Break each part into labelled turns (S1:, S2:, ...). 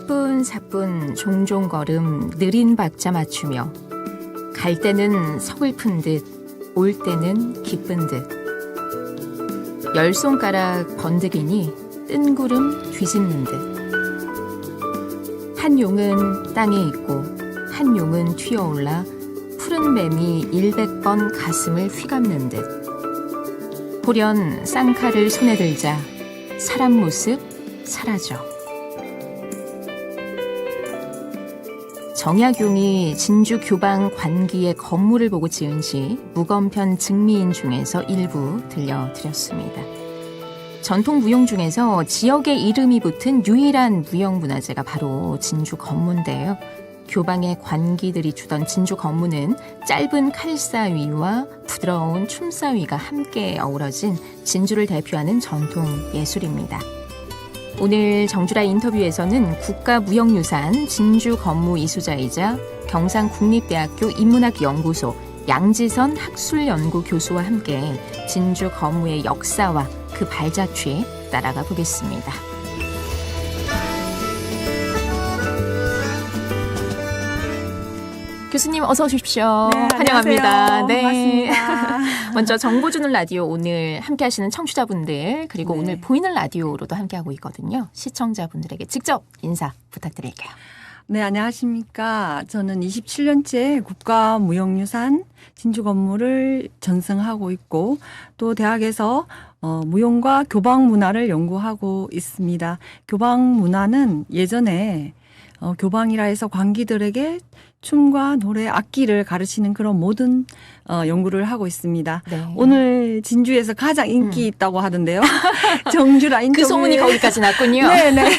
S1: 사뿐사뿐 종종 걸음 느린 박자 맞추며 갈 때는 서글픈 듯 올 때는 기쁜 듯 열 손가락 번득이니 뜬 구름 뒤집는 듯 한 용은 땅에 있고 한 용은 튀어올라 푸른 뱀이 100번 가슴을 휘감는 듯 호련 쌍칼을 손에 들자 사람 모습 사라져. 정약용이 진주 교방 관기의 건물을 보고 지은 시 무건편 증미인 중에서 일부 들려드렸습니다. 전통 무용 중에서 지역의 이름이 붙은 유일한 무형문화재가 바로 진주 건문인데요. 교방의 관기들이 주던 진주 건문은 짧은 칼사위와 부드러운 춤사위가 함께 어우러진 진주를 대표하는 전통 예술입니다. 오늘 정주라 인터뷰에서는 국가무형유산 진주 건무 이수자이자 경상국립대학교 인문학연구소 양지선 학술연구 교수와 함께 진주 건무의 역사와 그 발자취에 따라가 보겠습니다. 교수님 어서 오십시오.
S2: 네,
S1: 환영합니다. 네.
S2: 반갑습니다.
S1: 먼저 정보 주는 라디오 오늘 함께 하시는 청취자분들 그리고
S2: 네.
S1: 오늘 보이는 라디오로도 함께하고 있거든요. 시청자분들에게 직접 인사 부탁드릴게요.
S2: 네, 안녕하십니까. 저는 27년째 국가무형유산 진주 건물을 전승하고 있고 또 대학에서 무용과 교방 문화를 연구하고 있습니다. 교방 문화는 예전에 교방이라 해서 관기들에게 춤과 노래, 악기를 가르치는 그런 모든 연구를 하고 있습니다.
S1: 네.
S2: 오늘 진주에서 가장 인기 있다고 하던데요. 정주라 인터뷰.
S1: 그 소문이 거기까지 났군요.
S2: 네네.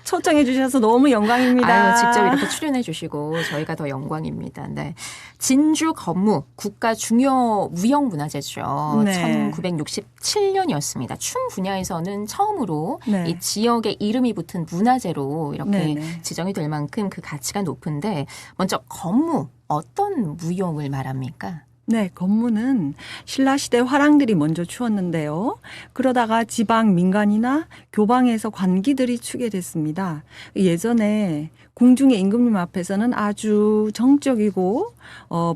S2: 초청해 주셔서 너무 영광입니다.
S1: 아유, 직접 이렇게 출연해 주시고 저희가 더 영광입니다. 네. 진주 건무 국가 중요 무형문화재죠.
S2: 네.
S1: 1967년이었습니다. 춤 분야에서는 처음으로
S2: 네.
S1: 이 지역의 이름이 붙은 문화재로 이렇게
S2: 네네.
S1: 지정이 될 만큼 그 가치가 높은데 먼저 건무 어떤 무용을 말합니까?
S2: 네, 건무는 신라시대 화랑들이 먼저 추었는데요. 그러다가 지방 민간이나 교방에서 관기들이 추게 됐습니다. 예전에 궁중의 임금님 앞에서는 아주 정적이고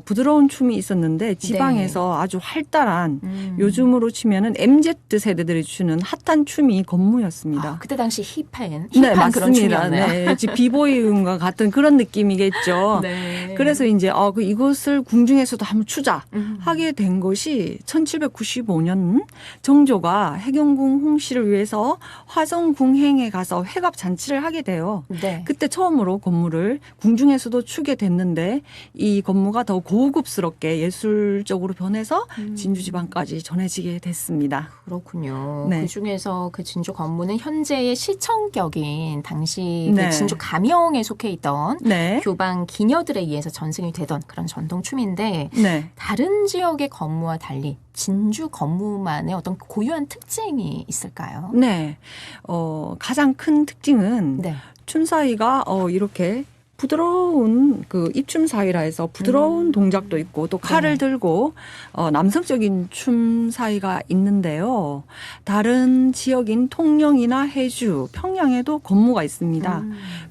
S2: 부드러운 춤이 있었는데 지방에서 아주 활달한 요즘으로 치면은 MZ 세대들이 추는 핫한 춤이 건무였습니다.
S1: 아, 그때 당시 힙한
S2: 네,
S1: 그런
S2: 맞습니다.
S1: 춤이었네요.
S2: 네, 비보이음과 같은 그런 느낌이겠죠.
S1: 네.
S2: 그래서 이제 이것을 궁중에서도 한번 추자 하게 된 것이 1795년 정조가 해경궁 홍씨를 위해서 화성궁행에 가서 회갑 잔치를 하게 돼요.
S1: 네.
S2: 그때 처음으로 건무를 궁중에서도 추게 됐는데 이 건무가 더 고급스럽게 예술적으로 변해서 진주지방까지 전해지게 됐습니다.
S1: 그렇군요.
S2: 네.
S1: 그중에서 그 진주 건무는 현재의 시청격인 당시
S2: 네.
S1: 그 진주 가명에 속해 있던
S2: 네.
S1: 교방 기녀들에 의해서 전승이 되던 그런 전통 춤인데
S2: 네.
S1: 다른 지역의 건무와 달리 진주 건무만의 어떤 고유한 특징이 있을까요?
S2: 네. 가장 큰 특징은
S1: 네.
S2: 춤사위가 이렇게 부드러운 그 입춤 사위라 해서 부드러운 동작도 있고 또 칼을 들고 남성적인 춤 사위가 있는데요. 다른 지역인 통영이나 해주, 평양에도 건무가 있습니다.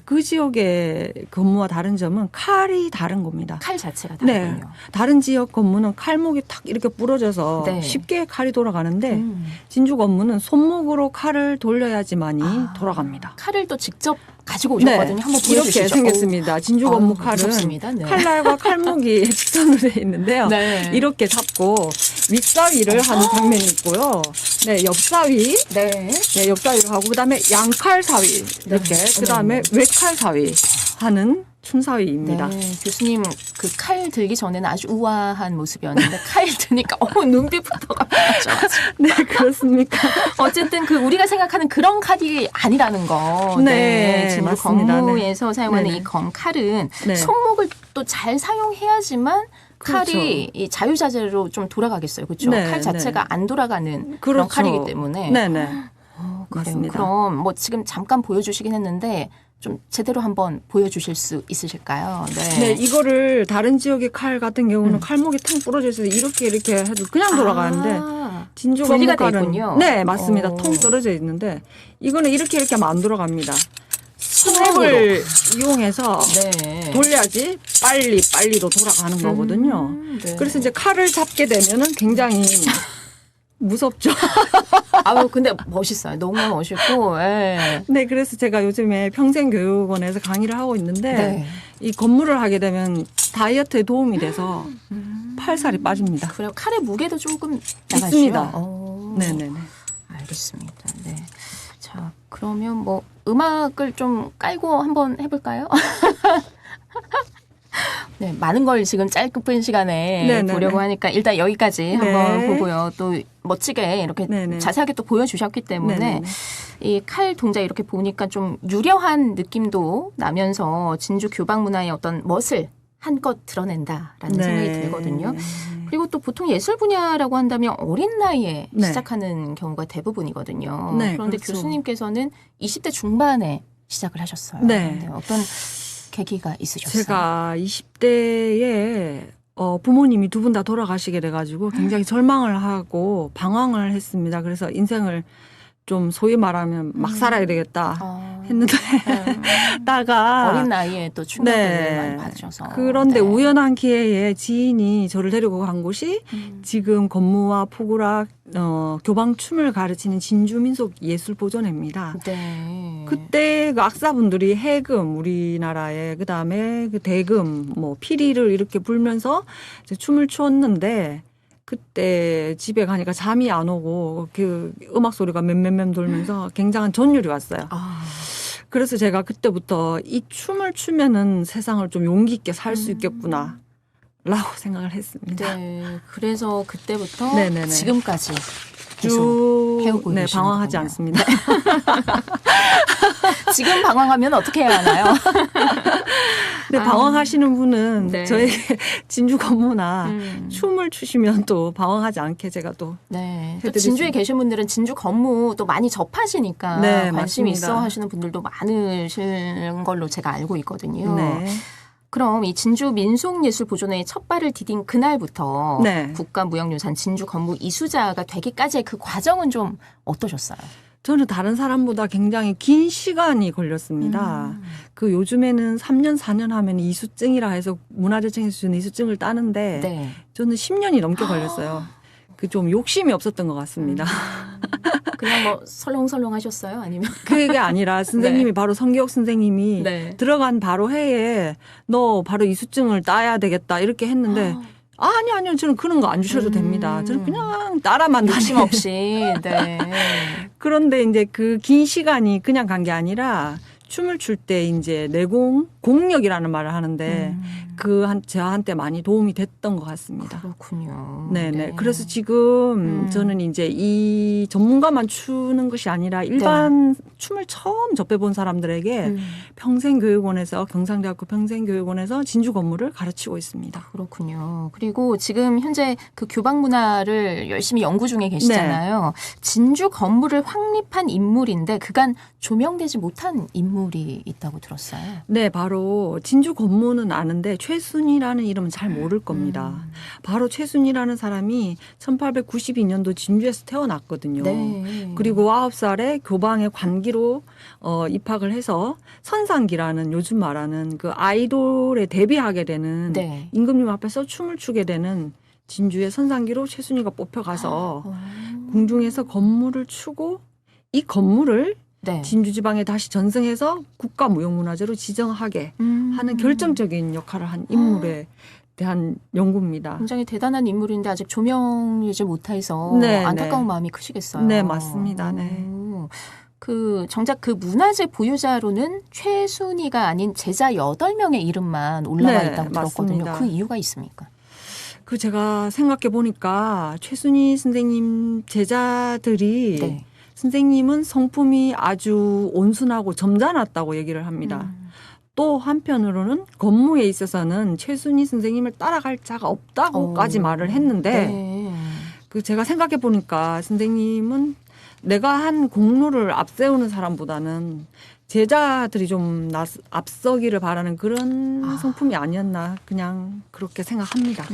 S2: 그 지역의 건무와 다른 점은 칼이 다른 겁니다.
S1: 칼 자체가
S2: 네.
S1: 다르군요.
S2: 다른 지역 건무는 칼목이 탁 이렇게 부러져서
S1: 네.
S2: 쉽게 칼이 돌아가는데 진주 건무는 손목으로 칼을 돌려야지만이 돌아갑니다.
S1: 칼을 또 직접 가지고 오셨거든요. 한번 보여주시죠.
S2: 이렇게 생겼습니다. 진주 건무 칼은
S1: 무섭습니다. 네.
S2: 칼날과 칼목이 직선으로 돼 있는데요.
S1: 네.
S2: 이렇게 잡고 윗사위를 하는 장면이 있고요. 네, 옆사위,
S1: 네.
S2: 네, 옆사위를 하고 그다음에 양칼사위 이렇게 그다음에 외칼사위 하는 춤사위입니다.
S1: 네, 교수님 그 칼 들기 전에는 아주 우아한 모습이었는데 칼 드니까 눈빛부터가 빨라져가지고.
S2: 네, 그렇습니까?
S1: 어쨌든 그 우리가 생각하는 그런 칼이 아니라는 거.
S2: 네,
S1: 진주
S2: 맞습니다.
S1: 건무에서 사용하는
S2: 네네.
S1: 이 검칼은
S2: 네.
S1: 손목을 또 잘 사용해야지만 칼이
S2: 그렇죠.
S1: 이 자유자재로 좀 돌아가겠어요. 그렇죠?
S2: 네,
S1: 칼 자체가
S2: 네.
S1: 안 돌아가는 그런
S2: 그렇죠.
S1: 칼이기 때문에.
S2: 네네.
S1: 그래요.
S2: 맞습니다.
S1: 그럼 뭐 지금 잠깐 보여주시긴 했는데 좀 제대로 한번 보여주실 수 있으실까요?
S2: 네, 이거를 다른 지역의 칼 같은 경우는 칼목이 탕 부러져 있어서 이렇게 해도 그냥 돌아가는데 진주
S1: 분리가
S2: 건무
S1: 돼
S2: 칼은
S1: 있군요.
S2: 네, 맞습니다. 통 떨어져 있는데 이거는 이렇게 하면 안 돌아갑니다. 스냅을 이용해서
S1: 네.
S2: 돌려야지 빨리도 돌아가는 거거든요.
S1: 네.
S2: 그래서 이제 칼을 잡게 되면은 굉장히 무섭죠.
S1: 아우 근데 멋있어요. 너무 멋있고. 예.
S2: 네, 그래서 제가 요즘에 평생교육원에서 강의를 하고 있는데
S1: 네.
S2: 이 건물을 하게 되면 다이어트에 도움이 돼서 팔살이 빠집니다.
S1: 그래요. 칼의 무게도 조금 나가죠.
S2: 있습니다. 네네네.
S1: 알겠습니다. 네. 자, 그러면 뭐 음악을 좀 깔고 한번 해볼까요? 네, 많은 걸 지금 짧은 시간에
S2: 네네네.
S1: 보려고 하니까 일단 여기까지 한번
S2: 네.
S1: 보고요. 또 멋지게 이렇게
S2: 네네.
S1: 자세하게 또 보여주셨기 때문에
S2: 네네네.
S1: 이 칼 동작 이렇게 보니까 좀 유려한 느낌도 나면서 진주 교방 문화의 어떤 멋을 한껏 드러낸다라는
S2: 네.
S1: 생각이 들거든요. 그리고 또 보통 예술 분야라고 한다면 어린 나이에
S2: 네.
S1: 시작하는 경우가 대부분이거든요.
S2: 네,
S1: 그런데
S2: 그렇죠.
S1: 교수님께서는 20대 중반에 시작을 하셨어요.
S2: 네.
S1: 어떤 계기가 있으셨어요?
S2: 제가 20대에 부모님이 두 분 다 돌아가시게 돼가지고 굉장히 절망을 하고 방황을 했습니다. 그래서 인생을 좀 소위 말하면 막 살아야 되겠다 했는데 다가
S1: 어린 나이에 또 충격을 많이 받으셔서
S2: 그런데
S1: 네.
S2: 우연한 기회에 지인이 저를 데리고 간 곳이 지금 건무와 포구락 교방 춤을 가르치는 진주민속예술보존회입니다.
S1: 네.
S2: 그때 그 악사분들이 해금 우리나라에 그다음에 그 대금 뭐 피리를 이렇게 불면서 이제 춤을 추었는데 그때 집에 가니까 잠이 안 오고 그 음악 소리가 맴맴맴 돌면서 굉장한 전율이 왔어요. 그래서 제가 그때부터 이 춤을 추면은 세상을 좀 용기 있게 살 수 있겠구나. 라고 생각을 했습니다.
S1: 네. 그래서 그때부터
S2: 네네네.
S1: 지금까지 계속
S2: 쭉
S1: 해오고
S2: 네,
S1: 계시는군요.
S2: 방황하지 않습니다.
S1: 지금 방황하면 어떻게 해야 하나요?
S2: 근데 방황하시는 분은
S1: 네.
S2: 저에게 진주 건무나 춤을 추시면 또 방황하지 않게 제가 또
S1: 네. 또
S2: 해드릴
S1: 진주에
S2: 수
S1: 계신 분들은 진주 건무 또 많이 접하시니까
S2: 네,
S1: 관심이
S2: 맞습니다.
S1: 있어 하시는 분들도 많으신 걸로 제가 알고 있거든요.
S2: 네.
S1: 그럼 이 진주 민속예술보존회에 첫 발을 디딘 그날부터
S2: 네.
S1: 국가무형유산 진주 건무 이수자가 되기까지의 그 과정은 좀 어떠셨어요?
S2: 저는 다른 사람보다 굉장히 긴 시간이 걸렸습니다. 그 요즘에는 3년, 4년 하면 이수증이라 해서 문화재청에서 주는 이수증을 따는데
S1: 네.
S2: 저는 10년이 넘게 걸렸어요. 그 좀 욕심이 없었던 것 같습니다.
S1: 그냥 뭐 설렁설렁 하셨어요? 아니면?
S2: 그게 아니라 선생님이 바로 성교육 선생님이
S1: 네.
S2: 들어간 바로 해에 너 바로 이수증을 따야 되겠다 이렇게 했는데 아니요 저는 그런 거 안 주셔도 됩니다. 저는 그냥 따라만
S1: 욕심
S2: 다니는.
S1: 없이. 네.
S2: 그런데 이제 그 긴 시간이 그냥 간 게 아니라 춤을 출 때 이제 내공 공력이라는 말을 하는데 저한테 많이 도움이 됐던 것 같습니다.
S1: 그렇군요.
S2: 네네.
S1: 네.
S2: 그래서 지금 저는 이제 이 전문가만 추는 것이 아니라 일반 춤을 처음 접해본 사람들에게 평생교육원에서 경상대학교 평생교육원에서 진주 건무를 가르치고 있습니다.
S1: 그렇군요. 그리고 지금 현재 그 교방 문화를 열심히 연구 중에 계시잖아요. 진주 건무를 확립한 인물인데 그간 조명되지 못한 인물이 있다고 들었어요.
S2: 네, 바로 진주 건무는 아는데 최순이라는 이름은 잘 모를 겁니다. 바로 최순이라는 사람이 1892년도 진주에서 태어났거든요.
S1: 네.
S2: 그리고 9살에 교방의 관기로 입학을 해서 선상기라는 요즘 말하는 그 아이돌에 데뷔하게 되는
S1: 네.
S2: 임금님 앞에서 춤을 추게 되는 진주의 선상기로 최순이가 뽑혀가서 궁중에서 건무를 추고 이 건무를
S1: 네.
S2: 진주지방에 다시 전승해서 국가무형문화재로 지정하게 하는 결정적인 역할을 한 인물에 대한 연구입니다.
S1: 굉장히 대단한 인물인데 아직 조명되지 못해서
S2: 네,
S1: 안타까운
S2: 네.
S1: 마음이 크시겠어요.
S2: 네, 맞습니다. 네.
S1: 그 정작 그 문화재 보유자로는 최순희가 아닌 제자 8명의 이름만 올라와
S2: 네,
S1: 있다고 들었거든요.
S2: 맞습니다.
S1: 그 이유가 있습니까?
S2: 그 제가 생각해 보니까 최순희 선생님 제자들이
S1: 네.
S2: 선생님은 성품이 아주 온순하고 점잖았다고 얘기를 합니다. 또 한편으로는 건무에 있어서는 최순희 선생님을 따라갈 자가 없다고까지 말을 했는데
S1: 네.
S2: 그 제가 생각해 보니까 선생님은 내가 한 공로를 앞세우는 사람보다는 제자들이 좀 앞서기를 바라는 그런 성품이 아니었나 그냥 그렇게 생각합니다.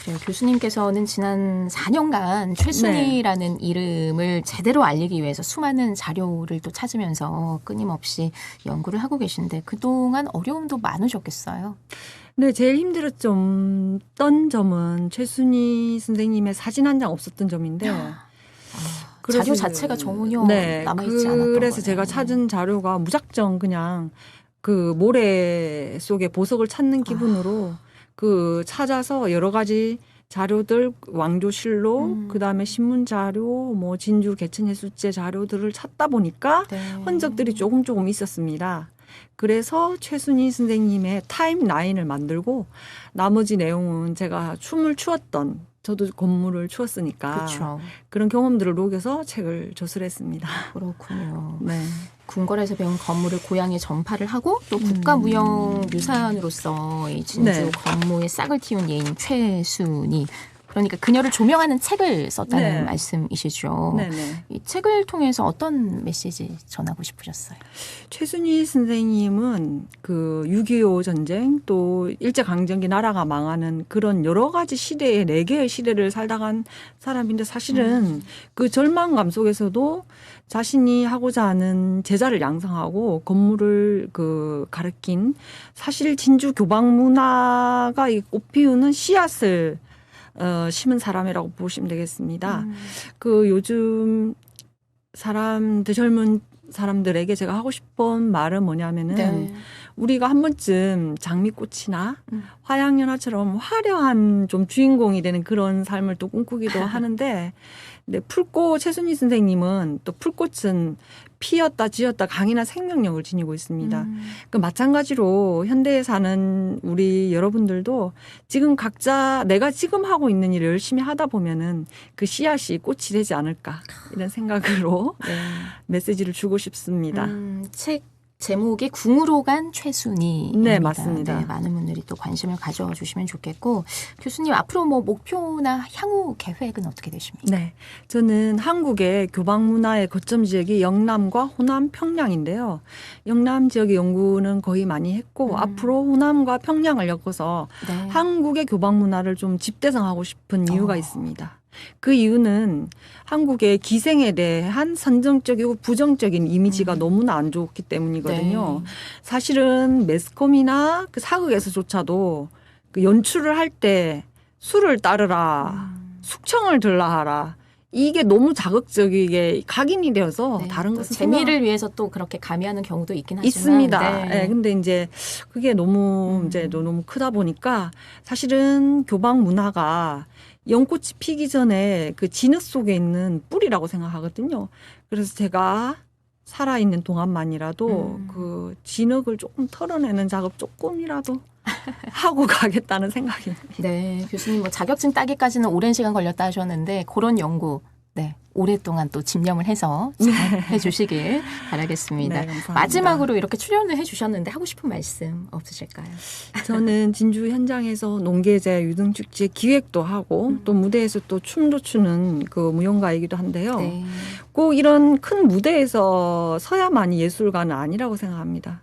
S1: 그래요. 교수님께서는 지난 4년간 최순희라는 이름을 제대로 알리기 위해서 수많은 자료를 또 찾으면서 끊임없이 연구를 하고 계신데 그동안 어려움도 많으셨겠어요.
S2: 네, 제일 힘들었던 점은 최순희 선생님의 사진 한 장 없었던 점인데
S1: 자료 자체가 전혀
S2: 네,
S1: 남아있지 않았던
S2: 그래서
S1: 거네요.
S2: 제가 찾은 자료가 무작정 그냥 그 모래 속에 보석을 찾는 기분으로 그 찾아서 여러 가지 자료들 왕조실록 그다음에 신문 자료 뭐 진주 개천예술제 자료들을 찾다 보니까
S1: 네.
S2: 흔적들이 조금 있었습니다. 그래서 최순희 선생님의 타임라인을 만들고 나머지 내용은 제가 춤을 추었던 저도 건물을 추었으니까
S1: 그렇죠.
S2: 그런 경험들을 녹여서 책을 조술했습니다.
S1: 그렇군요.
S2: 네.
S1: 궁궐에서 배운 건물을 고향에 전파를 하고 또 국가무형유산으로서 이 진주
S2: 네.
S1: 건무에 싹을 틔운 예인 최순희 그러니까 그녀를 조명하는 책을 썼다는
S2: 네.
S1: 말씀이시죠.
S2: 네네.
S1: 이 책을 통해서 어떤 메시지 전하고 싶으셨어요?
S2: 최순희 선생님은 그 6.25 전쟁 또 일제강점기 나라가 망하는 그런 여러 가지 시대에 4개의 시대를 살다 간 사람인데 사실은 그 절망감 속에서도 자신이 하고자 하는 제자를 양성하고 건물을 그 가르친 사실 진주 교방 문화가 이 꽃피우는 씨앗을 심은 사람이라고 보시면 되겠습니다. 그 요즘 사람들 젊은 사람들에게 제가 하고 싶은 말은 뭐냐면은
S1: 네.
S2: 우리가 한 번쯤 장미꽃이나 화양연화처럼 화려한 좀 주인공이 되는 그런 삶을 또 꿈꾸기도 하는데 근데 풀꽃 최순희 선생님은 또 풀꽃은 피었다 지었다 강인한 생명력을 지니고 있습니다. 그 마찬가지로 현대에 사는 우리 여러분들도 지금 각자 내가 지금 하고 있는 일을 열심히 하다 보면은 그 씨앗이 꽃이 되지 않을까 이런 생각으로
S1: 네.
S2: 메시지를 주고 싶습니다.
S1: 책 제목이 궁으로 간 최순희입니다.
S2: 네, 맞습니다.
S1: 네, 많은 분들이 또 관심을 가져주시면 좋겠고 교수님 앞으로 뭐 목표나 향후 계획은 어떻게 되십니까?
S2: 네, 저는 한국의 교방 문화의 거점 지역이 영남과 호남, 평양인데요. 영남 지역의 연구는 거의 많이 했고 앞으로 호남과 평양을 엮어서
S1: 네.
S2: 한국의 교방 문화를 좀 집대성하고 싶은 이유가 있습니다. 그 이유는 한국의 기생에 대한 선정적이고 부정적인 이미지가 너무나 안 좋기 때문이거든요.
S1: 네.
S2: 사실은 매스컴이나 그 사극에서조차도 그 연출을 할 때 술을 따르라, 숙청을 들라 하라. 이게 너무 자극적이게 각인이 되어서
S1: 네,
S2: 다른
S1: 또
S2: 것은
S1: 재미를 위해서 또 그렇게 가미하는 경우도 있긴 하지만
S2: 있습니다.
S1: 네.
S2: 네, 근데 이제 그게 너무 이제 너무 크다 보니까 사실은 교방 문화가 연꽃이 피기 전에 그 진흙 속에 있는 뿌리라고 생각하거든요. 그래서 제가 살아있는 동안만이라도 그 진흙을 조금 털어내는 작업 조금이라도 하고 가겠다는 생각입니다.
S1: 네, 교수님 뭐 자격증 따기까지는 오랜 시간 걸렸다 하셨는데 그런 연구 네, 오랫동안 또 집념을 해서 잘 해주시길 바라겠습니다.
S2: 네, 감사합니다.
S1: 마지막으로 이렇게 출연을 해주셨는데 하고 싶은 말씀 없으실까요?
S2: 저는 진주 현장에서 농계제, 유등축제 기획도 하고 또 무대에서 또 춤도 추는 그 무용가이기도 한데요.
S1: 네.
S2: 꼭 이런 큰 무대에서 서야만이 예술가는 아니라고 생각합니다.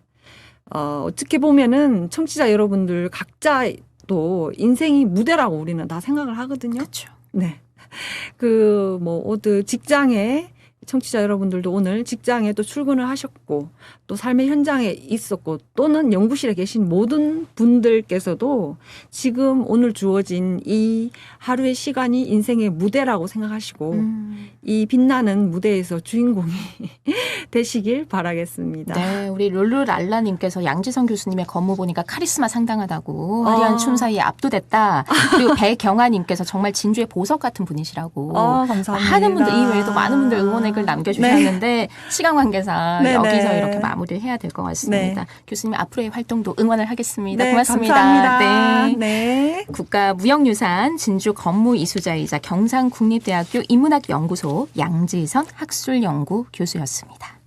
S2: 어떻게 보면은 청취자 여러분들 각자도 인생이 무대라고 우리는 다 생각을 하거든요.
S1: 그렇죠.
S2: 네. 그 뭐 어디 직장에 청취자 여러분들도 오늘 직장에 또 출근을 하셨고 또 삶의 현장에 있었고 또는 연구실에 계신 모든 분들께서도 지금 오늘 주어진 이 하루의 시간이 인생의 무대라고 생각하시고 이 빛나는 무대에서 주인공이 되시길 바라겠습니다.
S1: 네, 우리 룰루랄라님께서 양지성 교수님의 건무 보니까 카리스마 상당하다고 화려한 춤 사이에 압도됐다. 그리고 배경아님께서 정말 진주의 보석 같은 분이시라고.
S2: 감사합니다.
S1: 많은 분들 이외에도 많은 분들 응원의 글 남겨주셨는데 시간 관계상
S2: 네,
S1: 여기서
S2: 네.
S1: 이렇게 마무리를 해야 될 것 같습니다. 교수님 앞으로의 활동도 응원을 하겠습니다.
S2: 네,
S1: 고맙습니다.
S2: 감사합니다.
S1: 네.
S2: 네.
S1: 국가무형유산 진주 건무이수자이자 경상국립대학교 인문학연구소 양지선 학술연구 교수였습니다.